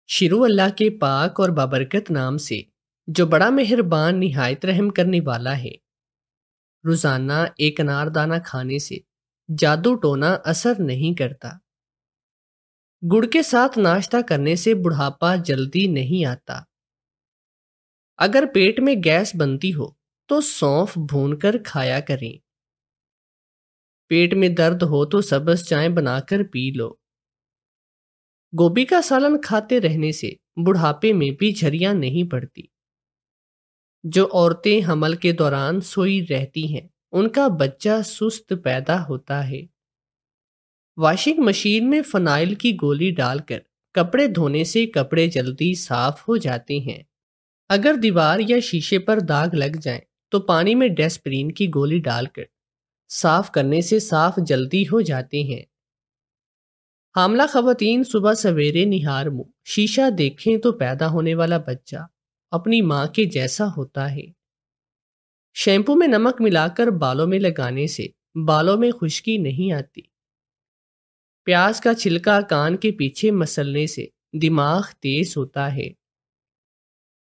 شروع اللہ کے پاک اور بابرکت نام سے جو بڑا مہربان نہایت رحم کرنے والا ہے۔ روزانہ ایک انار دانہ کھانے سے جادو ٹونا اثر نہیں کرتا۔ گڑ کے ساتھ ناشتہ کرنے سے بڑھاپا جلدی نہیں آتا۔ اگر پیٹ میں گیس بنتی ہو تو سونف بھون کر کھایا کریں۔ پیٹ میں درد ہو تو سبز چائے بنا کر پی لو۔ گوبھی کا سالن کھاتے رہنے سے بڑھاپے میں بھی جھریاں نہیں پڑتی۔ جو عورتیں حمل کے دوران سوئی رہتی ہیں ان کا بچہ سست پیدا ہوتا ہے۔ واشنگ مشین میں فنائل کی گولی ڈال کر کپڑے دھونے سے کپڑے جلدی صاف ہو جاتے ہیں۔ اگر دیوار یا شیشے پر داغ لگ جائیں تو پانی میں ڈیسپرین کی گولی ڈال کر صاف کرنے سے صاف جلدی ہو جاتے ہیں۔ حاملہ خواتین صبح سویرے نہار منہ شیشہ دیکھیں تو پیدا ہونے والا بچہ اپنی ماں کے جیسا ہوتا ہے۔ شیمپو میں نمک ملا کر بالوں میں لگانے سے بالوں میں خشکی نہیں آتی۔ پیاز کا چھلکا کان کے پیچھے مسلنے سے دماغ تیز ہوتا ہے۔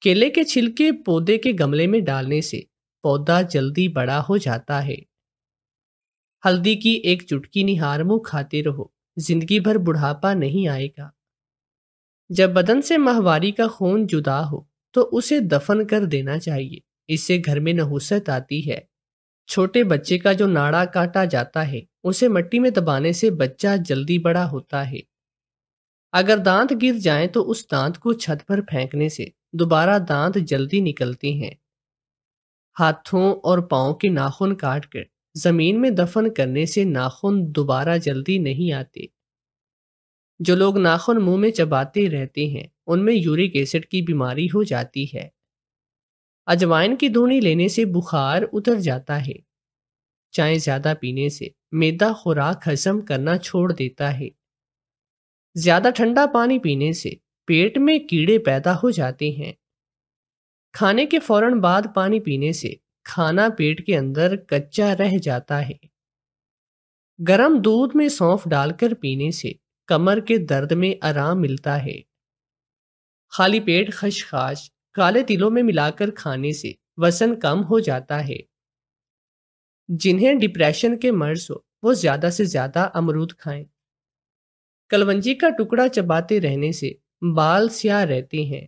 کیلے کے چھلکے پودے کے گملے میں ڈالنے سے پودا جلدی بڑا ہو جاتا ہے۔ ہلدی کی ایک چٹکی نہار منہ کھاتے رہو، زندگی بھر بڑھاپا نہیں آئے گا۔ جب بدن سے ماہواری کا خون جدا ہو تو اسے دفن کر دینا چاہیے، اس سے گھر میں نحوست آتی ہے۔ چھوٹے بچے کا جو ناڑا کاٹا جاتا ہے اسے مٹی میں دبانے سے بچہ جلدی بڑا ہوتا ہے۔ اگر دانت گر جائیں تو اس دانت کو چھت پر پھینکنے سے دوبارہ دانت جلدی نکلتے ہیں۔ ہاتھوں اور پاؤں کے ناخن کاٹ کر زمین میں دفن کرنے سے ناخن دوبارہ جلدی نہیں آتے۔ جو لوگ ناخن منہ میں چباتے رہتے ہیں ان میں یورک ایسڈ کی بیماری ہو جاتی ہے۔ اجوائن کی دھونی لینے سے بخار اتر جاتا ہے۔ چائے زیادہ پینے سے معدہ خوراک ہضم کرنا چھوڑ دیتا ہے۔ زیادہ ٹھنڈا پانی پینے سے پیٹ میں کیڑے پیدا ہو جاتے ہیں۔ کھانے کے فوراً بعد پانی پینے سے کھانا پیٹ کے اندر کچا رہ جاتا ہے۔ گرم دودھ میں سونف ڈال کر پینے سے کمر کے درد میں آرام ملتا ہے۔ خالی پیٹ خشخاش کالے تلوں میں ملا کر کھانے سے وزن کم ہو جاتا ہے۔ جنہیں ڈپریشن کے مرض ہو وہ زیادہ سے زیادہ امرود کھائیں۔ کلونجی کا ٹکڑا چباتے رہنے سے بال سیاہ رہتے ہیں۔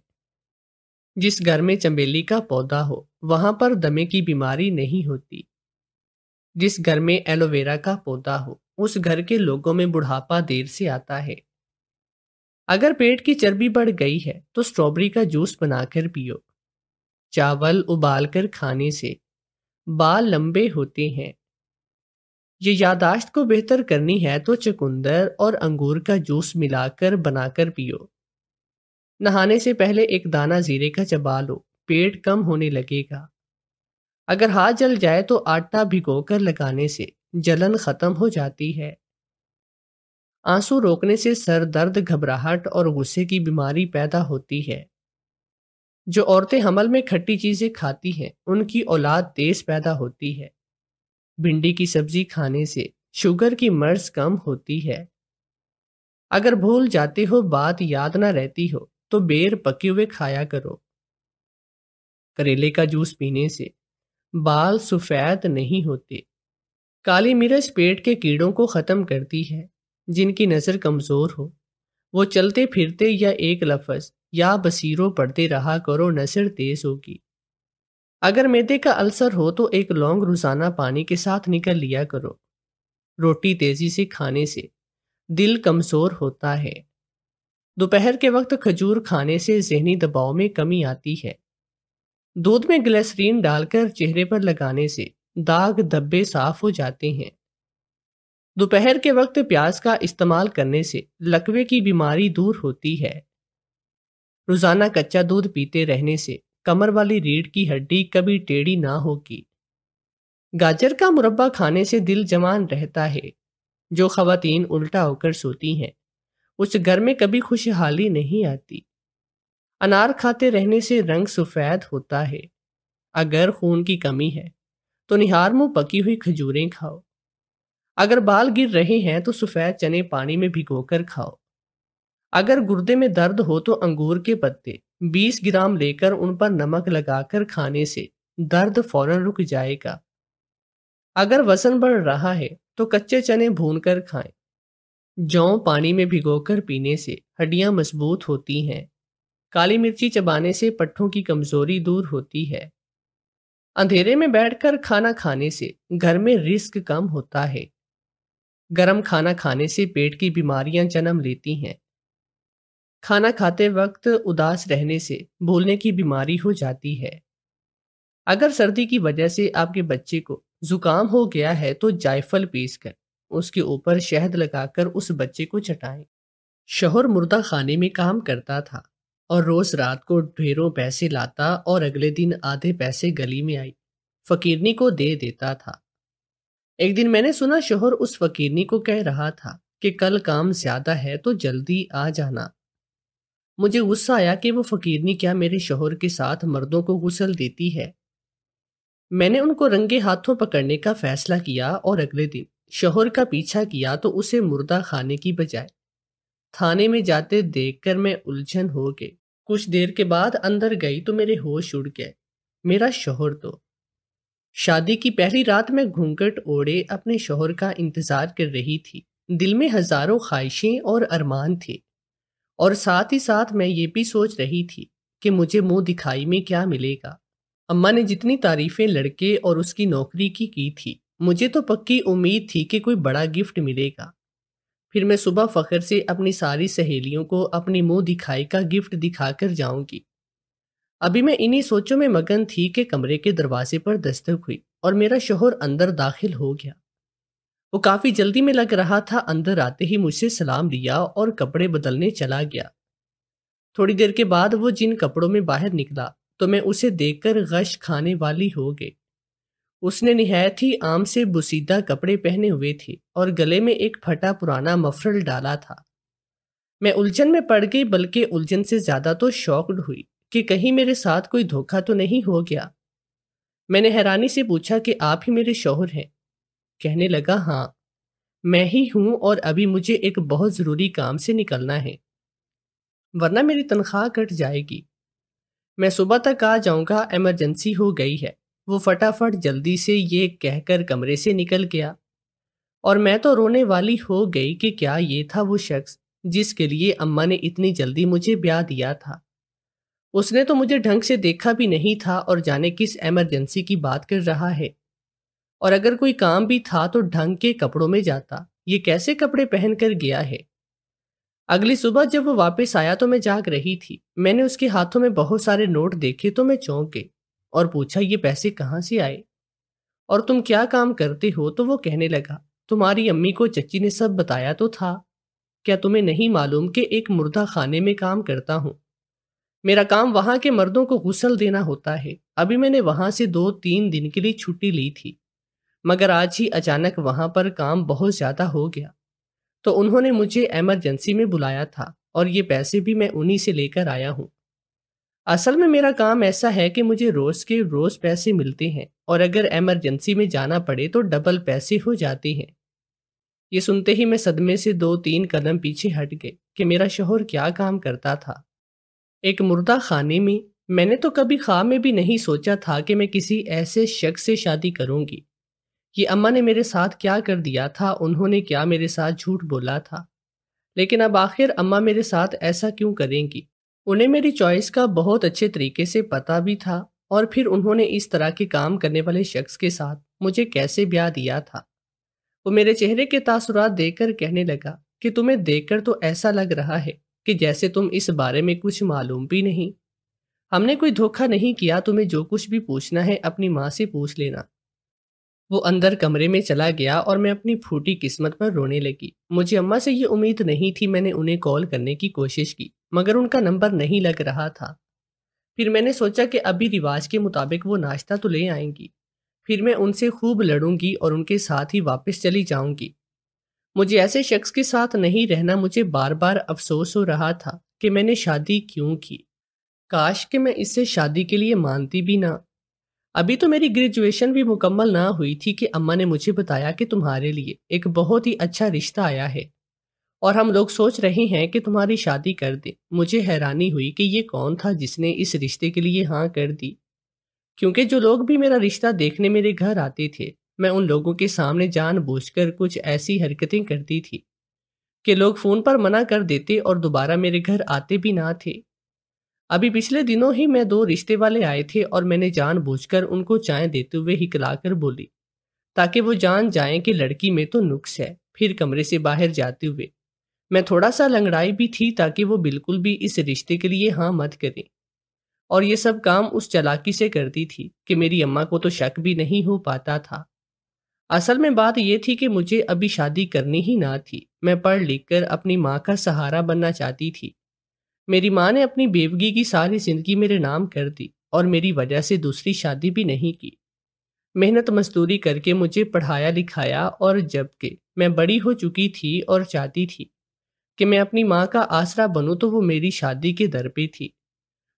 جس گھر میں چنبیلی کا پودا ہو وہاں پر دمے کی بیماری نہیں ہوتی۔ جس گھر میں ایلو ویرا کا پودا ہو اس گھر کے لوگوں میں بڑھاپا دیر سے آتا ہے۔ اگر پیٹ کی چربی بڑھ گئی ہے تو اسٹرابیری کا جوس بنا کر پیو۔ چاول ابال کر کھانے سے بال لمبے ہوتے ہیں۔ یہ یادداشت کو بہتر کرنی ہے تو چقندر اور انگور کا جوس ملا کر بنا کر پیو۔ نہانے سے پہلے ایک دانہ زیرے کا چبا لو، پیٹ کم ہونے لگے گا۔ اگر ہاتھ جل جائے تو آٹا بھگو کر لگانے سے جلن ختم ہو جاتی ہے۔ آنسو روکنے سے سر درد، گھبراہٹ اور غصے کی بیماری پیدا ہوتی ہے۔ جو عورتیں حمل میں کھٹی چیزیں کھاتی ہیں ان کی اولاد تیز پیدا ہوتی ہے۔ بھنڈی کی سبزی کھانے سے شوگر کی مرض کم ہوتی ہے۔ اگر بھول جاتے ہو بات یاد نہ رہتی ہو تو بیر پکے ہوئے کھایا کرو۔ کریلے کا جوس پینے سے بال سفید نہیں ہوتے۔ کالی مرچ پیٹ کے کیڑوں کو ختم کرتی ہے۔ جن کی نظر کمزور ہو وہ چلتے پھرتے یا ایک لفظ یا بصیروں پڑھتے رہا کرو، نظر تیز ہوگی۔ اگر معدے کا السر ہو تو ایک لونگ روزانہ پانی کے ساتھ نکل لیا کرو۔ روٹی تیزی سے کھانے سے دل کمزور ہوتا ہے۔ دوپہر کے وقت کھجور کھانے سے ذہنی دباؤ میں کمی آتی ہے۔ دودھ میں گلیسرین ڈال کر چہرے پر لگانے سے داغ دھبے صاف ہو جاتے ہیں۔ دوپہر کے وقت پیاز کا استعمال کرنے سے لکوے کی بیماری دور ہوتی ہے۔ روزانہ کچا دودھ پیتے رہنے سے کمر والی ریڑھ کی ہڈی کبھی ٹیڑھی نہ ہوگی۔ گاجر کا مربع کھانے سے دل جوان رہتا ہے۔ جو خواتین الٹا ہو کر سوتی ہیں اس گھر میں کبھی خوشحالی نہیں آتی۔ انار کھاتے رہنے سے رنگ سفید ہوتا ہے۔ اگر خون کی کمی ہے تو نہار منہ پکی ہوئی کھجوریں کھاؤ۔ اگر بال گر رہے ہیں تو سفید چنے پانی میں بھگو کر کھاؤ۔ اگر گردے میں درد ہو تو انگور کے پتے 20 گرام لے کر ان پر نمک لگا کر کھانے سے درد فوراً رک جائے گا۔ اگر وزن بڑھ رہا ہے تو کچے چنے بھون کر کھائیں۔ جون پانی میں بھگو کر پینے سے ہڈیاں مضبوط ہوتی ہیں۔ کالی مرچی چبانے سے پٹھوں کی کمزوری دور ہوتی ہے۔ اندھیرے میں بیٹھ کر کھانا کھانے سے گھر میں رزق کم ہوتا ہے۔ گرم کھانا کھانے سے پیٹ کی بیماریاں جنم لیتی ہیں۔ کھانا کھاتے وقت اداس رہنے سے بھولنے کی بیماری ہو جاتی ہے۔ اگر سردی کی وجہ سے آپ کے بچے کو زکام ہو گیا ہے تو جائفل پیس کر اس کے اوپر شہد لگا کر اس بچے کو چٹائیں۔ شوہر مردہ خانے میں کام کرتا تھا اور روز رات کو ڈھیروں پیسے لاتا اور اگلے دن آدھے پیسے گلی میں آئی فقیرنی کو دے دیتا تھا۔ ایک دن میں نے سنا شوہر اس فقیرنی کو کہہ رہا تھا کہ کل کام زیادہ ہے تو جلدی آ جانا۔ مجھے غصہ آیا کہ وہ فقیرنی کیا میرے شوہر کے ساتھ مردوں کو غسل دیتی ہے۔ میں نے ان کو رنگے ہاتھوں پکڑنے کا فیصلہ کیا اور اگلے دن شوہر کا پیچھا کیا تو اسے مردہ خانے کی بجائے تھانے میں جاتے دیکھ کر میں الجھن ہو گئی۔ کچھ دیر کے بعد اندر گئی تو میرے ہوش اڑ گئے۔ میرا شوہر تو شادی کی پہلی رات میں گھونگھٹ اوڑھے اپنے شوہر کا انتظار کر رہی تھی۔ دل میں ہزاروں خواہشیں اور ارمان تھے اور ساتھ ہی ساتھ میں یہ بھی سوچ رہی تھی کہ مجھے منہ دکھائی میں کیا ملے گا۔ اماں نے جتنی تعریفیں لڑکے اور اس کی نوکری کی تھی، مجھے تو پکی امید تھی کہ کوئی بڑا گفٹ ملے گا۔ پھر میں صبح فخر سے اپنی ساری سہیلیوں کو اپنی منہ دکھائی کا گفٹ دکھا کر جاؤں گی۔ ابھی میں انہی سوچوں میں مگن تھی کہ کمرے کے دروازے پر دستک ہوئی اور میرا شوہر اندر داخل ہو گیا۔ وہ کافی جلدی میں لگ رہا تھا۔ اندر آتے ہی مجھ سے سلام لیا اور کپڑے بدلنے چلا گیا۔ تھوڑی دیر کے بعد وہ جن کپڑوں میں باہر نکلا تو میں اسے دیکھ کر غش کھانے والی ہو گئی۔ اس نے نہایت ہی عام سے بسیدہ کپڑے پہنے ہوئے تھے اور گلے میں ایک پھٹا پرانا مفرل ڈالا تھا۔ میں الجھن میں پڑ گئی، بلکہ الجھن سے زیادہ تو شاکڈ ہوئی کہ کہیں میرے ساتھ کوئی دھوکہ تو نہیں ہو گیا۔ میں نے حیرانی سے پوچھا کہ آپ ہی میرے شوہر ہیں؟ کہنے لگا ہاں میں ہی ہوں، اور ابھی مجھے ایک بہت ضروری کام سے نکلنا ہے ورنہ میری تنخواہ کٹ جائے گی۔ میں صبح تک آ جاؤں گا، ایمرجنسی ہو گئی ہے۔ وہ فٹافٹ جلدی سے یہ کہہ کر کمرے سے نکل گیا اور میں تو رونے والی ہو گئی کہ کیا یہ تھا وہ شخص جس کے لیے اماں نے اتنی جلدی مجھے بیاہ دیا تھا۔ اس نے تو مجھے ڈھنگ سے دیکھا بھی نہیں تھا اور جانے کس ایمرجنسی کی بات کر رہا ہے، اور اگر کوئی کام بھی تھا تو ڈھنگ کے کپڑوں میں جاتا۔ یہ کیسے کپڑے پہن کر گیا ہے؟ اگلی صبح جب وہ واپس آیا تو میں جاگ رہی تھی۔ میں نے اس کے ہاتھوں میں بہت سارے نوٹ دیکھے تو میں چونک گئی اور پوچھا یہ پیسے کہاں سے آئے اور تم کیا کام کرتے ہو؟ تو وہ کہنے لگا تمہاری امی کو چچی نے سب بتایا تو تھا، کیا تمہیں نہیں معلوم کہ ایک مردہ خانے میں کام کرتا ہوں؟ میرا کام وہاں کے مردوں کو غسل دینا ہوتا ہے۔ ابھی میں نے وہاں سے 2-3 دن کے لیے چھٹی لی تھی، مگر آج ہی اچانک وہاں پر کام بہت زیادہ ہو گیا تو انہوں نے مجھے ایمرجنسی میں بلایا تھا، اور یہ پیسے بھی میں انہی سے لے کر آیا ہوں۔ اصل میں میرا کام ایسا ہے کہ مجھے روز کے روز پیسے ملتے ہیں، اور اگر ایمرجنسی میں جانا پڑے تو ڈبل پیسے ہو جاتے ہیں۔ یہ سنتے ہی میں صدمے سے 2-3 قدم پیچھے ہٹ گئے کہ میرا شوہر کیا کام کرتا تھا ایک مردہ خانے میں۔ میں نے تو کبھی خواب میں بھی نہیں سوچا تھا کہ میں کسی ایسے شخص سے شادی کروں گی۔ یہ اماں نے میرے ساتھ کیا کر دیا تھا؟ انہوں نے کیا میرے ساتھ جھوٹ بولا تھا؟ لیکن اب آخر اماں میرے ساتھ ایسا کیوں کریں گی؟ انہیں میری چوائس کا بہت اچھے طریقے سے پتہ بھی تھا، اور پھر انہوں نے اس طرح کے کام کرنے والے شخص کے ساتھ مجھے کیسے بیاہ دیا تھا؟ وہ میرے چہرے کے تاثرات دیکھ کر کہنے لگا کہ تمہیں دیکھ کر تو ایسا لگ رہا ہے کہ جیسے تم اس بارے میں کچھ معلوم بھی نہیں۔ ہم نے کوئی دھوکہ نہیں کیا، تمہیں جو کچھ بھی پوچھنا ہے اپنی ماں سے پوچھ لینا۔ وہ اندر کمرے میں چلا گیا اور میں اپنی پھوٹی قسمت پر رونے لگی۔ مجھے اماں سے یہ امید نہیں تھی۔ میں نے انہیں کال کرنے کی کوشش کی مگر ان کا نمبر نہیں لگ رہا تھا۔ پھر میں نے سوچا کہ ابھی رواج کے مطابق وہ ناشتہ تو لے آئیں گی، پھر میں ان سے خوب لڑوں گی اور ان کے ساتھ ہی واپس چلی جاؤں گی۔ مجھے ایسے شخص کے ساتھ نہیں رہنا۔ مجھے بار بار افسوس ہو رہا تھا کہ میں نے شادی کیوں کی۔ کاش کہ میں اس سے شادی کے لیے مانتی بھی نہ۔ ابھی تو میری گریجویشن بھی مکمل نہ ہوئی تھی کہ اماں نے مجھے بتایا کہ تمہارے لیے ایک بہت ہی اچھا رشتہ آیا ہے اور ہم لوگ سوچ رہے ہیں کہ تمہاری شادی کر دیں۔ مجھے حیرانی ہوئی کہ یہ کون تھا جس نے اس رشتے کے لیے ہاں کر دی، کیونکہ جو لوگ بھی میرا رشتہ دیکھنے میرے گھر آتے تھے، میں ان لوگوں کے سامنے جان بوجھ کر کچھ ایسی حرکتیں کرتی تھی کہ لوگ فون پر منع کر دیتے اور دوبارہ میرے گھر آتے بھی نہ تھے۔ ابھی پچھلے دنوں ہی میں 2 رشتے والے آئے تھے اور میں نے جان بوجھ کر ان کو چائے دیتے ہوئے ہکلا کر بولی تاکہ وہ جان جائیں کہ لڑکی میں تو نقص ہے۔ پھر کمرے سے باہر جاتے ہوئے میں تھوڑا سا لنگڑائی بھی تھی تاکہ وہ بالکل بھی اس رشتے کے لیے ہاں مت کریں، اور یہ سب کام اس چالاکی سے کرتی تھی کہ میری اماں کو تو شک بھی نہیں ہو پاتا تھا۔ اصل میں بات یہ تھی کہ مجھے ابھی شادی کرنی ہی نہ تھی۔ میں پڑھ لکھ کر اپنی ماں کا سہارا بننا چاہتی تھی۔ میری ماں نے اپنی بیوگی کی ساری زندگی میرے نام کر دی اور میری وجہ سے دوسری شادی بھی نہیں کی۔ محنت مزدوری کر کے مجھے پڑھایا لکھایا، اور جب کہ میں بڑی ہو چکی تھی اور چاہتی تھی کہ میں اپنی ماں کا آسرا بنوں تو وہ میری شادی کے در پہ تھی،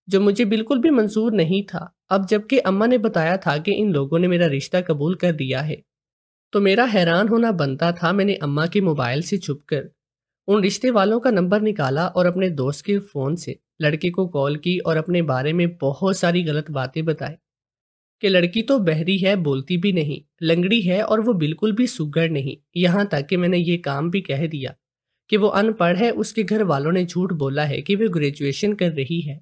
جو مجھے بالکل بھی منظور نہیں تھا۔ اب جب کہ اماں نے بتایا تھا کہ ان لوگوں نے میرا رشتہ قبول کر لیا ہے تو میرا حیران ہونا بنتا تھا۔ میں نے اماں کے موبائل سے چھپ کر ان رشتے والوں کا نمبر نکالا اور اپنے دوست کے فون سے لڑکے کو کال کی اور اپنے بارے میں بہت ساری غلط باتیں بتائیں کہ لڑکی تو بہری ہے، بولتی بھی نہیں، لنگڑی ہے اور وہ بالکل بھی سگڑ نہیں۔ یہاں تک کہ میں نے یہ کام بھی کہہ دیا کہ وہ ان پڑھ ہے، اس کے گھر والوں نے جھوٹ بولا ہے کہ وہ گریجویشن کر رہی ہے۔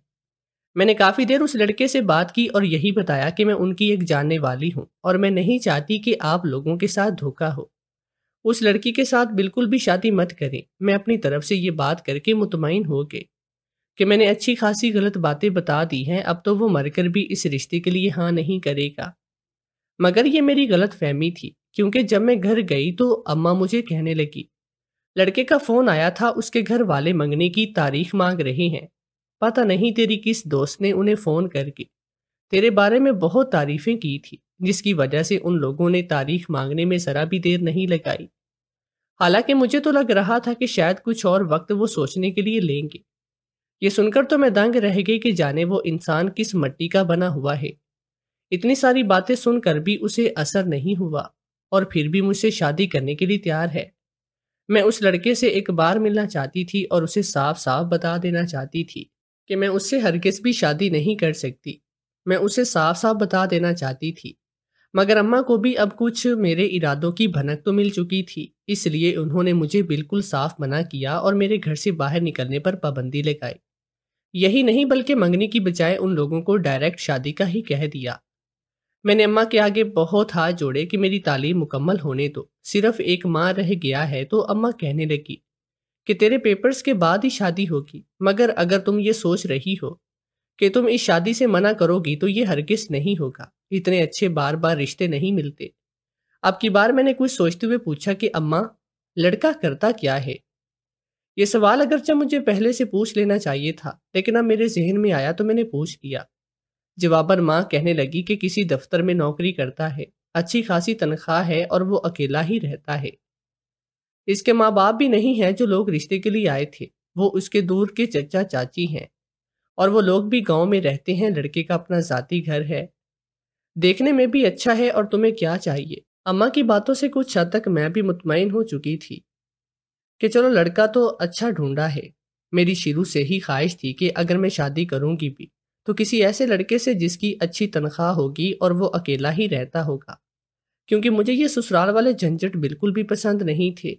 میں نے کافی دیر اس لڑکے سے بات کی اور یہی بتایا کہ میں ان کی ایک جاننے والی ہوں اور میں نہیں چاہتی کہ آپ لوگوں کے ساتھ دھوکا ہو۔ اس لڑکی کے ساتھ بالکل بھی شادی مت کریں۔ میں اپنی طرف سے یہ بات کر کے مطمئن ہو گئی کہ میں نے اچھی خاصی غلط باتیں بتا دی ہیں، اب تو وہ مر کر بھی اس رشتے کے لیے ہاں نہیں کرے گا۔ مگر یہ میری غلط فہمی تھی، کیونکہ جب میں گھر گئی تو اماں مجھے کہنے لگی لڑکے کا فون آیا تھا، اس کے گھر والے منگنے کی تاریخ مانگ رہے ہیں۔ پتہ نہیں تیری کس دوست نے انہیں فون کر کے تیرے بارے میں بہت تعریفیں کی تھی، جس کی وجہ سے ان لوگوں نے تاریخ مانگنے میں ذرا بھی دیر نہیں لگائی۔ حالانکہ مجھے تو لگ رہا تھا کہ شاید کچھ اور وقت وہ سوچنے کے لیے لیں گے۔ یہ سن کر تو میں دنگ رہ گئی کہ جانے وہ انسان کس مٹی کا بنا ہوا ہے۔ اتنی ساری باتیں سن کر بھی اسے اثر نہیں ہوا اور پھر بھی مجھ سے شادی کرنے کے لیے تیار ہے۔ میں اس لڑکے سے ایک بار ملنا چاہتی تھی اور اسے صاف صاف بتا دینا چاہتی تھی کہ میں اس سے ہرگز بھی شادی نہیں کر سکتی۔ میں اسے صاف صاف بتا دینا چاہتی تھی، مگر اماں کو بھی اب کچھ میرے ارادوں کی بھنک تو مل چکی تھی، اس لیے انہوں نے مجھے بالکل صاف منع کیا اور میرے گھر سے باہر نکلنے پر پابندی لگائی۔ یہی نہیں بلکہ منگنی کی بجائے ان لوگوں کو ڈائریکٹ شادی کا ہی کہہ دیا۔ میں نے اماں کے آگے بہت ہاتھ جوڑے کہ میری تعلیم مکمل ہونے دو، صرف 1 ماہ رہ گیا ہے۔ تو اماں کہنے لگی کہ تیرے پیپرز کے بعد ہی شادی ہوگی، مگر اگر تم یہ سوچ رہی ہو کہ تم اس شادی سے منع کرو گی تو یہ ہرگز نہیں ہوگا۔ اتنے اچھے بار بار رشتے نہیں ملتے۔ اب کی بار میں نے کچھ سوچتے ہوئے پوچھا کہ اماں، لڑکا کرتا کیا ہے؟ یہ سوال اگرچہ مجھے پہلے سے پوچھ لینا چاہیے تھا، لیکن اب میرے ذہن میں آیا تو میں نے پوچھ لیا۔ جواباً ماں کہنے لگی کہ کسی دفتر میں نوکری کرتا ہے، اچھی خاصی تنخواہ ہے اور وہ اکیلا ہی رہتا ہے۔ اس کے ماں باپ بھی نہیں ہیں جو لوگ رشتے کے لیے آئے تھے، وہ اس کے دور کے چچا چاچی ہیں، اور وہ لوگ بھی گاؤں میں رہتے ہیں۔ لڑکے کا اپنا ذاتی گھر ہے، دیکھنے میں بھی اچھا ہے، اور تمہیں کیا چاہیے؟ اماں کی باتوں سے کچھ حد تک میں بھی مطمئن ہو چکی تھی کہ چلو لڑکا تو اچھا ڈھونڈا ہے۔ میری شروع سے ہی خواہش تھی کہ اگر میں شادی کروں گی بھی تو کسی ایسے لڑکے سے جس کی اچھی تنخواہ ہوگی اور وہ اکیلا ہی رہتا ہوگا، کیونکہ مجھے یہ سسرال والے جھنجھٹ بالکل بھی پسند نہیں تھے۔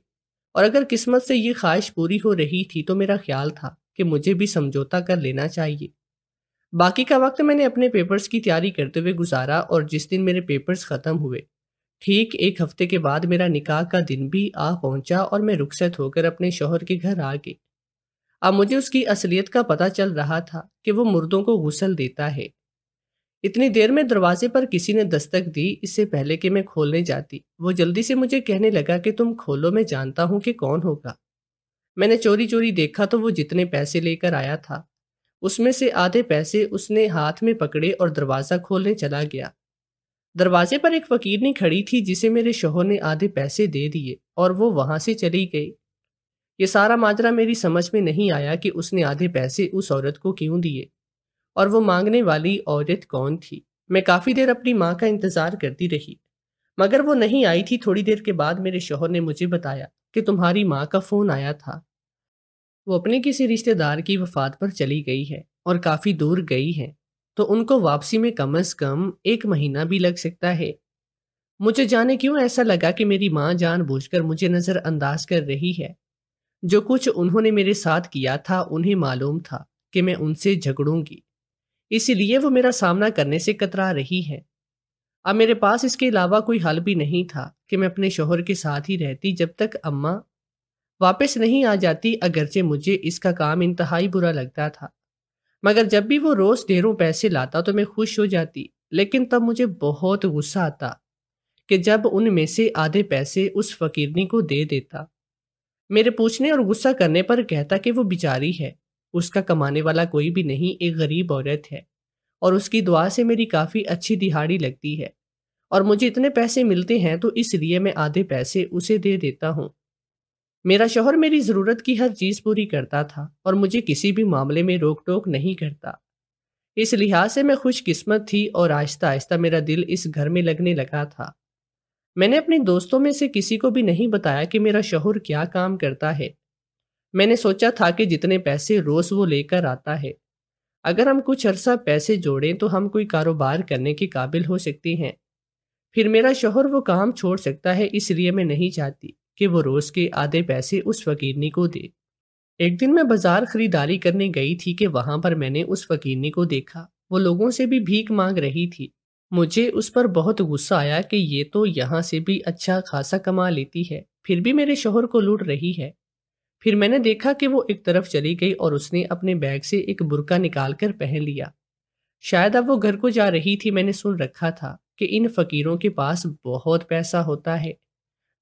اور اگر قسمت سے یہ خواہش پوری ہو رہی تھی تو میرا خیال تھا کہ مجھے بھی سمجھوتا کر لینا چاہیے۔ باقی کا وقت میں نے اپنے پیپرز کی تیاری کرتے ہوئے گزارا، اور جس دن میرے پیپرز ختم ہوئے ٹھیک 1 ہفتے کے بعد میرا نکاح کا دن بھی آ پہنچا اور میں رخصت ہو کر اپنے شوہر کے گھر آ گئی۔ اب مجھے اس کی اصلیت کا پتہ چل رہا تھا کہ وہ مردوں کو غسل دیتا ہے۔ اتنی دیر میں دروازے پر کسی نے دستک دی، اس سے پہلے کہ میں کھولنے جاتی وہ جلدی سے مجھے کہنے لگا کہ تم کھولو، میں جانتا ہوں کہ کون ہوگا۔ میں نے چوری چوری دیکھا تو وہ جتنے پیسے لے کر آیا تھا اس میں سے آدھے پیسے اس نے ہاتھ میں پکڑے اور دروازہ کھولنے چلا گیا۔ دروازے پر ایک فقیرنی کھڑی تھی جسے میرے شوہر نے آدھے پیسے دے دیے اور وہ وہاں سے چلی گئی۔ یہ سارا ماجرا میری سمجھ میں نہیں آیا کہ اس نے آدھے پیسے اس عورت کو کیوں دیے، اور وہ مانگنے والی عورت کون تھی۔ میں کافی دیر اپنی ماں کا انتظار کرتی رہی، مگر وہ نہیں آئی تھی۔ تھوڑی دیر کے بعد میرے شوہر نے مجھے بتایا کہ تمہاری ماں کا فون آیا تھا وہ اپنے کسی رشتہ دار کی وفات پر چلی گئی ہے اور کافی دور گئی ہے، تو ان کو واپسی میں کم از کم 1 مہینہ بھی لگ سکتا ہے۔ مجھے جانے کیوں ایسا لگا کہ میری ماں جان بوجھ کر مجھے نظر انداز کر رہی ہے۔ جو کچھ انہوں نے میرے ساتھ کیا تھا انہیں معلوم تھا کہ میں ان سے جھگڑوں گی، اسی لیے وہ میرا سامنا کرنے سے کترا رہی ہے۔ اب میرے پاس اس کے علاوہ کوئی حل بھی نہیں تھا کہ میں اپنے شوہر کے ساتھ ہی رہتی جب تک اماں واپس نہیں آ جاتی، اگرچہ مجھے اس کا کام انتہائی برا لگتا تھا، مگر جب بھی وہ روز ڈھیروں پیسے لاتا تو میں خوش ہو جاتی، لیکن تب مجھے بہت غصہ آتا کہ جب ان میں سے آدھے پیسے اس فقیرنی کو دے دیتا۔ میرے پوچھنے اور غصہ کرنے پر کہتا کہ وہ بیچاری ہے، اس کا کمانے والا کوئی بھی نہیں، ایک غریب عورت ہے، اور اس کی دعا سے میری کافی اچھی دہاڑی لگتی ہے، اور مجھے اتنے پیسے ملتے ہیں تو اس لیے میں آدھے پیسے اسے دے دیتا ہوں۔ میرا شوہر میری ضرورت کی ہر چیز پوری کرتا تھا اور مجھے کسی بھی معاملے میں روک ٹوک نہیں کرتا۔ اس لحاظ سے میں خوش قسمت تھی اور آہستہ آہستہ میرا دل اس گھر میں لگنے لگا تھا۔ میں نے اپنے دوستوں میں سے کسی کو بھی نہیں بتایا کہ میرا شوہر کیا کام کرتا ہے۔ میں نے سوچا تھا کہ جتنے پیسے روز وہ لے کر آتا ہے، اگر ہم کچھ عرصہ پیسے جوڑیں تو ہم کوئی کاروبار کرنے کے قابل ہو سکتے ہیں۔ پھر میرا شوہر وہ کام چھوڑ سکتا ہے، اس لیے میں نہیں چاہتی کہ وہ روز کے آدھے پیسے اس فقیرنی کو دے۔ ایک دن میں بازار خریداری کرنے گئی تھی کہ وہاں پر میں نے اس فقیرنی کو دیکھا، وہ لوگوں سے بھی بھیک مانگ رہی تھی۔ مجھے اس پر بہت غصہ آیا کہ یہ تو یہاں سے بھی اچھا خاصا کما لیتی ہے، پھر بھی میرے شوہر کو لوٹ رہی ہے۔ پھر میں نے دیکھا کہ وہ ایک طرف چلی گئی اور اس نے اپنے بیگ سے ایک برقع نکال کر پہن لیا۔ شاید اب وہ گھر کو جا رہی تھی۔ میں نے سن رکھا تھا کہ ان فقیروں کے پاس بہت پیسہ ہوتا ہے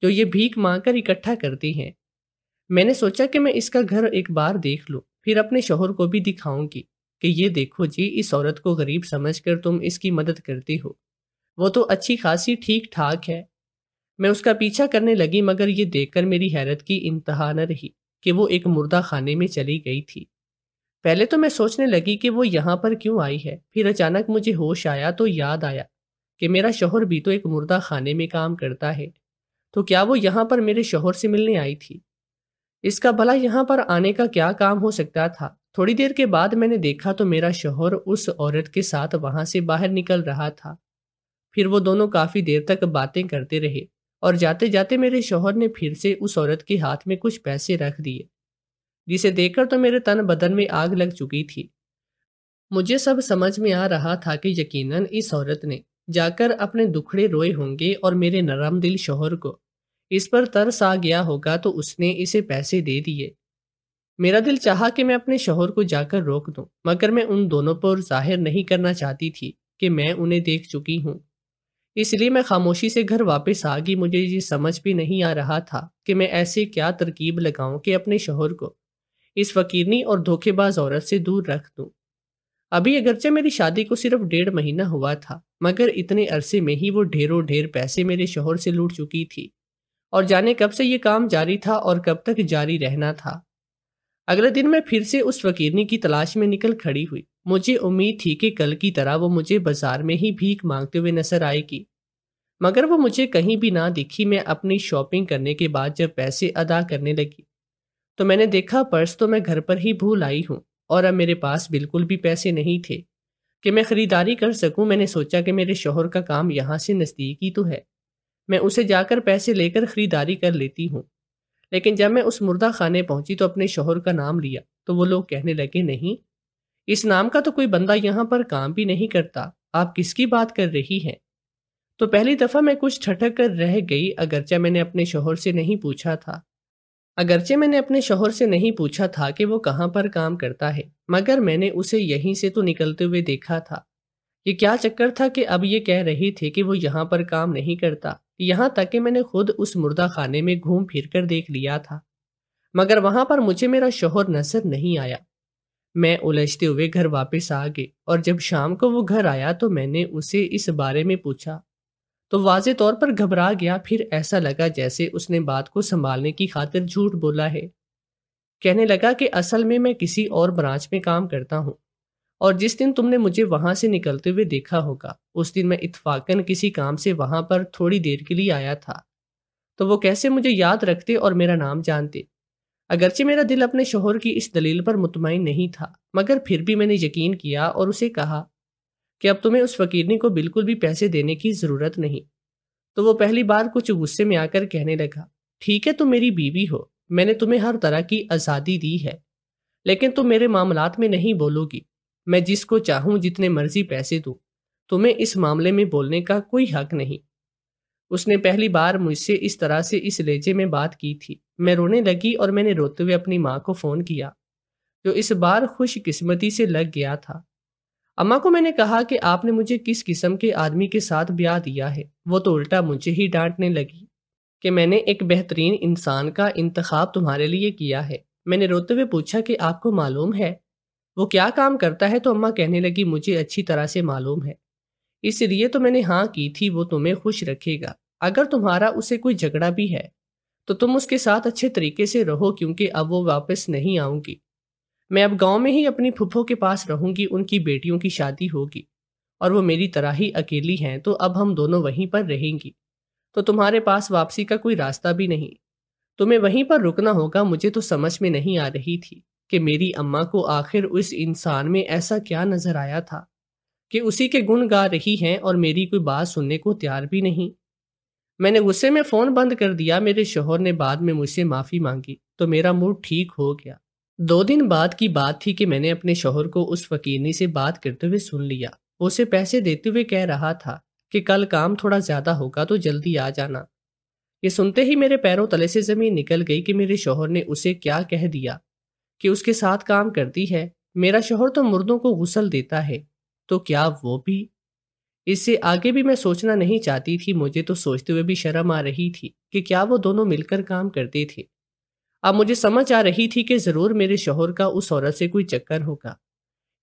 جو یہ بھیک مانگ کر اکٹھا کرتی ہیں۔ میں نے سوچا کہ میں اس کا گھر ایک بار دیکھ لوں، پھر اپنے شوہر کو بھی دکھاؤں گی کہ یہ دیکھو جی، اس عورت کو غریب سمجھ کر تم اس کی مدد کرتی ہو، وہ تو اچھی خاصی ٹھیک ٹھاک ہے۔ میں اس کا پیچھا کرنے لگی، مگر یہ دیکھ کر میری حیرت کی انتہا نہ رہی کہ وہ ایک مردہ خانے میں چلی گئی تھی۔ پہلے تو میں سوچنے لگی کہ وہ یہاں پر کیوں آئی ہے، پھر اچانک مجھے ہوش آیا تو یاد آیا کہ میرا شوہر بھی تو ایک مردہ خانے میں کام کرتا ہے، تو کیا وہ یہاں پر میرے شوہر سے ملنے آئی تھی؟ اس کا بھلا یہاں پر آنے کا کیا کام ہو سکتا تھا؟ تھوڑی دیر کے بعد میں نے دیکھا تو میرا شوہر اس عورت کے ساتھ وہاں سے باہر نکل رہا تھا۔ پھر وہ دونوں کافی دیر تک باتیں کرتے رہے اور جاتے جاتے میرے شوہر نے پھر سے اس عورت کے ہاتھ میں کچھ پیسے رکھ دیے، جسے دیکھ کر تو میرے تن بدن میں آگ لگ چکی تھی۔ مجھے سب سمجھ میں آ رہا تھا کہ یقیناً اس عورت نے جا کر اپنے دکھڑے روئے ہوں گے اور میرے نرم دل شوہر کو اس پر ترس آ گیا ہوگا تو اس نے اسے پیسے دے دیے۔ میرا دل چاہا کہ میں اپنے شوہر کو جا کر روک دوں، مگر میں ان دونوں پر ظاہر نہیں کرنا چاہتی تھی کہ میں انہیں دیکھ چکی ہوں، اس لیے میں خاموشی سے گھر واپس آ گئی۔ مجھے یہ سمجھ بھی نہیں آ رہا تھا کہ میں ایسے کیا ترکیب لگاؤں کہ اپنے شوہر کو اس فقیرنی اور دھوکے باز عورت سے دور رکھ دوں۔ ابھی اگرچہ میری شادی کو صرف 1.5 مہینہ ہوا تھا، مگر اتنے عرصے میں ہی وہ ڈھیروں ڈھیر پیسے میرے شوہر سے لوٹ چکی تھی، اور جانے کب سے یہ کام جاری تھا اور کب تک جاری رہنا تھا۔ اگلے دن میں پھر سے اس فقیرنی کی تلاش میں نکل کھڑی ہوئی۔ مجھے امید تھی کہ کل کی طرح وہ مجھے بازار میں ہی بھیک مانگتے ہوئے نظر آئے گی، مگر وہ مجھے کہیں بھی نہ دکھی۔ میں اپنی شاپنگ کرنے کے بعد جب پیسے ادا کرنے لگی تو میں نے دیکھا پرس تو میں گھر پر ہی بھول آئی ہوں، اور اب میرے پاس بالکل بھی پیسے نہیں تھے کہ میں خریداری کر سکوں۔ میں نے سوچا کہ میرے شوہر کا کام یہاں سے نزدیک ہی تو ہے، میں اسے جا کر پیسے لے کر خریداری کر لیتی ہوں۔ لیکن جب میں اس مردہ خانے پہنچی تو اپنے شوہر کا نام لیا تو وہ لوگ کہنے لگے، نہیں، اس نام کا تو کوئی بندہ یہاں پر کام بھی نہیں کرتا، آپ کس کی بات کر رہی ہیں؟ تو پہلی دفعہ میں کچھ ٹھٹک کر رہ گئی، اگرچہ میں نے اپنے شوہر سے نہیں پوچھا تھا کہ وہ کہاں پر کام کرتا ہے، مگر میں نے اسے یہیں سے تو نکلتے ہوئے دیکھا تھا۔ یہ کیا چکر تھا کہ اب یہ کہہ رہی تھی کہ وہ یہاں پر کام نہیں کرتا؟ یہاں تک کہ میں نے خود اس مردہ خانے میں گھوم پھر کر دیکھ لیا تھا، مگر وہاں پر مجھے میرا شوہر نظر نہیں آیا۔ میں الجھتے ہوئے گھر واپس آ گئی، اور جب شام کو وہ گھر آیا تو میں نے اسے اس بارے میں پوچھا تو واضح طور پر گھبرا گیا۔ پھر ایسا لگا جیسے اس نے بات کو سنبھالنے کی خاطر جھوٹ بولا ہے۔ کہنے لگا کہ اصل میں کسی اور برانچ میں کام کرتا ہوں، اور جس دن تم نے مجھے وہاں سے نکلتے ہوئے دیکھا ہوگا اس دن میں اتفاقاً کسی کام سے وہاں پر تھوڑی دیر کے لیے آیا تھا، تو وہ کیسے مجھے یاد رکھتے اور میرا نام جانتے؟ اگرچہ میرا دل اپنے شوہر کی اس دلیل پر مطمئن نہیں تھا، مگر پھر بھی میں نے یقین کیا اور اسے کہا کہ اب تمہیں اس فقیرنی کو بالکل بھی پیسے دینے کی ضرورت نہیں۔ تو وہ پہلی بار کچھ غصے میں آ کر کہنے لگا، ٹھیک ہے تم میری بیوی ہو، میں نے تمہیں ہر طرح کی آزادی دی ہے، لیکن تم میرے معاملات میں نہیں بولو گی۔ میں جس کو چاہوں جتنے مرضی پیسے دوں، تمہیں اس معاملے میں بولنے کا کوئی حق نہیں۔ اس نے پہلی بار مجھ سے اس طرح سے اس لہجے میں بات کی تھی۔ میں رونے لگی اور میں نے روتے ہوئے اپنی ماں کو فون کیا، جو اس بار خوش قسمتی سے لگ گیا تھا۔ اماں کو میں نے کہا کہ آپ نے مجھے کس قسم کے آدمی کے ساتھ بیاہ دیا ہے۔ وہ تو الٹا مجھے ہی ڈانٹنے لگی کہ میں نے ایک بہترین انسان کا انتخاب تمہارے لیے کیا ہے۔ میں نے روتے ہوئے پوچھا کہ آپ کو معلوم ہے وہ کیا کام کرتا ہے؟ تو اماں کہنے لگی، مجھے اچھی طرح سے معلوم ہے، اس لیے تو میں نے ہاں کی تھی، وہ تمہیں خوش رکھے گا۔ اگر تمہارا اسے کوئی جھگڑا بھی ہے تو تم اس کے ساتھ اچھے طریقے سے رہو، کیونکہ اب وہ واپس نہیں آؤں گی۔ میں اب گاؤں میں ہی اپنی پھپھو کے پاس رہوں گی، ان کی بیٹیوں کی شادی ہوگی اور وہ میری طرح ہی اکیلی ہیں، تو اب ہم دونوں وہیں پر رہیں گی، تو تمہارے پاس واپسی کا کوئی راستہ بھی نہیں، تمہیں وہیں پر رکنا ہوگا۔ مجھے تو سمجھ میں نہیں آ رہی تھی کہ میری اماں کو آخر اس انسان میں ایسا کیا نظر آیا تھا کہ اسی کے گن گا رہی ہیں اور میری کوئی بات سننے کو تیار بھی نہیں۔ میں نے غصے میں فون بند کر دیا۔ میرے شوہر نے بعد میں مجھ سے معافی مانگی تو میرا موڈ ٹھیک ہو گیا۔ 2 دن بعد کی بات تھی کہ میں نے اپنے شوہر کو اس فقیرنی سے بات کرتے ہوئے سن لیا۔ وہ اسے پیسے دیتے ہوئے کہہ رہا تھا کہ کل کام تھوڑا زیادہ ہوگا تو جلدی آ جانا۔ یہ سنتے ہی میرے پیروں تلے سے زمین نکل گئی کہ میرے شوہر نے اسے کیا کہہ دیا کہ اس کے ساتھ کام کرتی ہے۔ میرا شوہر تو مردوں کو غسل دیتا ہے، تو کیا وہ بھی؟ اس سے آگے بھی میں سوچنا نہیں چاہتی تھی۔ مجھے تو سوچتے ہوئے بھی شرم آ رہی تھی کہ کیا وہ دونوں مل کر کام کرتے تھے۔ اب مجھے سمجھ آ رہی تھی کہ ضرور میرے شوہر کا اس عورت سے کوئی چکر ہوگا،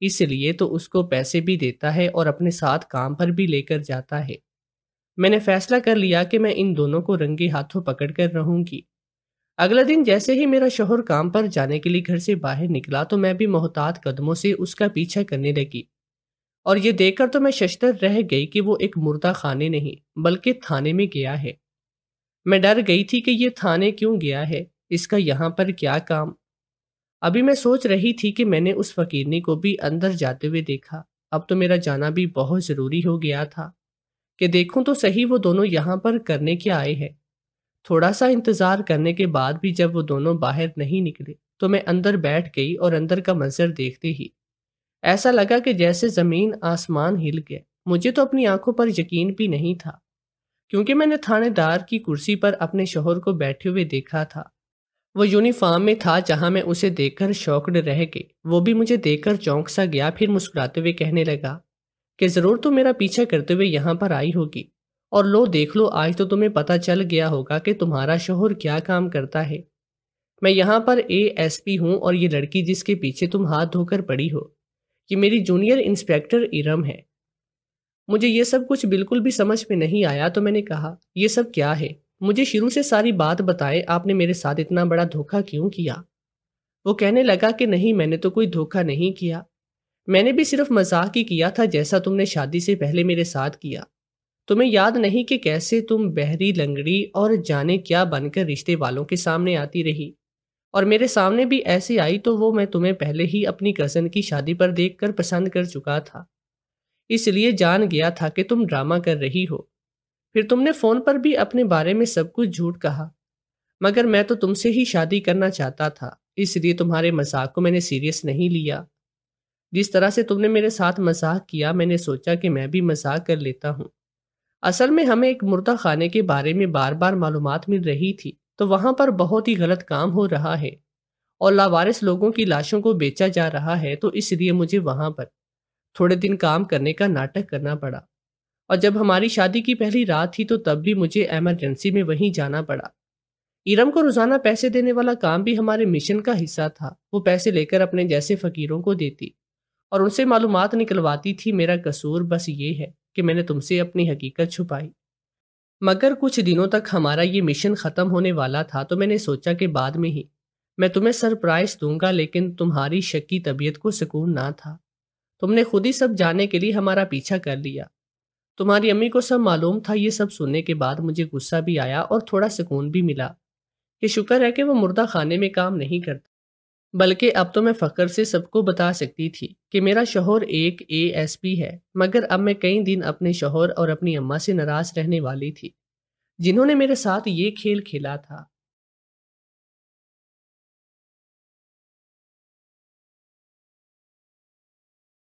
اس لیے تو اس کو پیسے بھی دیتا ہے اور اپنے ساتھ کام پر بھی لے کر جاتا ہے۔ میں نے فیصلہ کر لیا کہ میں ان دونوں کو رنگے ہاتھوں پکڑ کر رہوں گی۔ اگلے دن جیسے ہی میرا شوہر کام پر جانے کے لیے گھر سے باہر نکلا تو میں بھی محتاط قدموں سے اس کا پیچھا کرنے لگی، اور یہ دیکھ کر تو میں ششدر رہ گئی کہ وہ ایک مردہ خانے نہیں بلکہ تھانے میں گیا ہے۔ میں ڈر گئی تھی کہ یہ تھانے کیوں گیا ہے، اس کا یہاں پر کیا کام؟ ابھی میں سوچ رہی تھی کہ میں نے اس فقیرنی کو بھی اندر جاتے ہوئے دیکھا۔ اب تو میرا جانا بھی بہت ضروری ہو گیا تھا کہ دیکھوں تو صحیح وہ دونوں یہاں پر کرنے کیا آئے ہیں۔ تھوڑا سا انتظار کرنے کے بعد بھی جب وہ دونوں باہر نہیں نکلے تو میں اندر بیٹھ گئی، اور اندر کا منظر دیکھتے ہی ایسا لگا کہ جیسے زمین آسمان ہل گئے۔ مجھے تو اپنی آنکھوں پر یقین بھی نہیں تھا، کیونکہ میں نے تھانے دار کی کرسی پر اپنے شوہر کو بیٹھے ہوئے دیکھا تھا۔ وہ یونیفارم میں تھا، جہاں میں اسے دیکھ کر شاکڈ رہ گئی۔ وہ بھی مجھے دیکھ کر چونک سا گیا، پھر مسکراتے ہوئے کہنے لگا کہ ضرور تم میرا پیچھا کرتے ہوئے یہاں پر آئی ہوگی، اور لو دیکھ لو، آج تو تمہیں پتہ چل گیا ہوگا کہ تمہارا شوہر کیا کام کرتا ہے۔ میں یہاں پر ASP ہوں، اور یہ لڑکی جس کے پیچھے تم ہاتھ دھو کر پڑی ہو، یہ میری جونیئر انسپیکٹر ارم ہے۔ مجھے یہ سب کچھ بالکل بھی سمجھ میں نہیں آیا، تو میں نے کہا، یہ سب کیا ہے؟ مجھے شروع سے ساری بات بتائیں، آپ نے میرے ساتھ اتنا بڑا دھوکہ کیوں کیا؟ وہ کہنے لگا کہ نہیں، میں نے تو کوئی دھوکہ نہیں کیا، میں نے بھی صرف مذاق ہی کیا تھا، جیسا تم نے شادی سے پہلے میرے ساتھ کیا۔ تمہیں یاد نہیں کہ کیسے تم بہری لنگڑی اور جانے کیا بن کر رشتے والوں کے سامنے آتی رہی، اور میرے سامنے بھی ایسے آئی، تو وہ میں تمہیں پہلے ہی اپنی کزن کی شادی پر دیکھ کر پسند کر چکا تھا، اس لیے جان گیا تھا کہ تم ڈرامہ کر رہی ہو۔ پھر تم نے فون پر بھی اپنے بارے میں سب کچھ جھوٹ کہا، مگر میں تو تم سے ہی شادی کرنا چاہتا تھا، اس لیے تمہارے مذاق کو میں نے سیریس نہیں لیا۔ جس طرح سے تم نے میرے ساتھ مذاق کیا، میں نے سوچا کہ میں بھی مذاق کر لیتا ہوں۔ اصل میں ہمیں ایک مردہ خانے کے بارے میں بار بار معلومات مل رہی تھی، تو وہاں پر بہت ہی غلط کام ہو رہا ہے اور لاوارث لوگوں کی لاشوں کو بیچا جا رہا ہے، تو اس لیے مجھے وہاں پر تھوڑے دن کام کرنے کا ناٹک کرنا پڑا، اور جب ہماری شادی کی پہلی رات تھی تو تب بھی مجھے ایمرجنسی میں وہیں جانا پڑا۔ ارم کو روزانہ پیسے دینے والا کام بھی ہمارے مشن کا حصہ تھا۔ وہ پیسے لے کر اپنے جیسے فقیروں کو دیتی اور ان سے معلومات نکلواتی تھی۔ میرا قصور بس یہ ہے کہ میں نے تم سے اپنی حقیقت چھپائی، مگر کچھ دنوں تک ہمارا یہ مشن ختم ہونے والا تھا، تو میں نے سوچا کہ بعد میں ہی میں تمہیں سرپرائز دوں گا، لیکن تمہاری شکی طبیعت کو سکون نہ تھا۔ تم نے خود ہی سب جاننے کے لیے ہمارا پیچھا کر لیا۔ تمہاری امی کو سب معلوم تھا۔ یہ سب سننے کے بعد مجھے غصہ بھی آیا اور تھوڑا سکون بھی ملا کہ شکر ہے کہ وہ مردہ خانے میں کام نہیں کرتا، بلکہ اب تو میں فخر سے سب کو بتا سکتی تھی کہ میرا شوہر ایک ASP ہے۔ مگر اب میں کئی دن اپنے شوہر اور اپنی اماں سے ناراض رہنے والی تھی، جنہوں نے میرے ساتھ یہ کھیل کھیلا تھا۔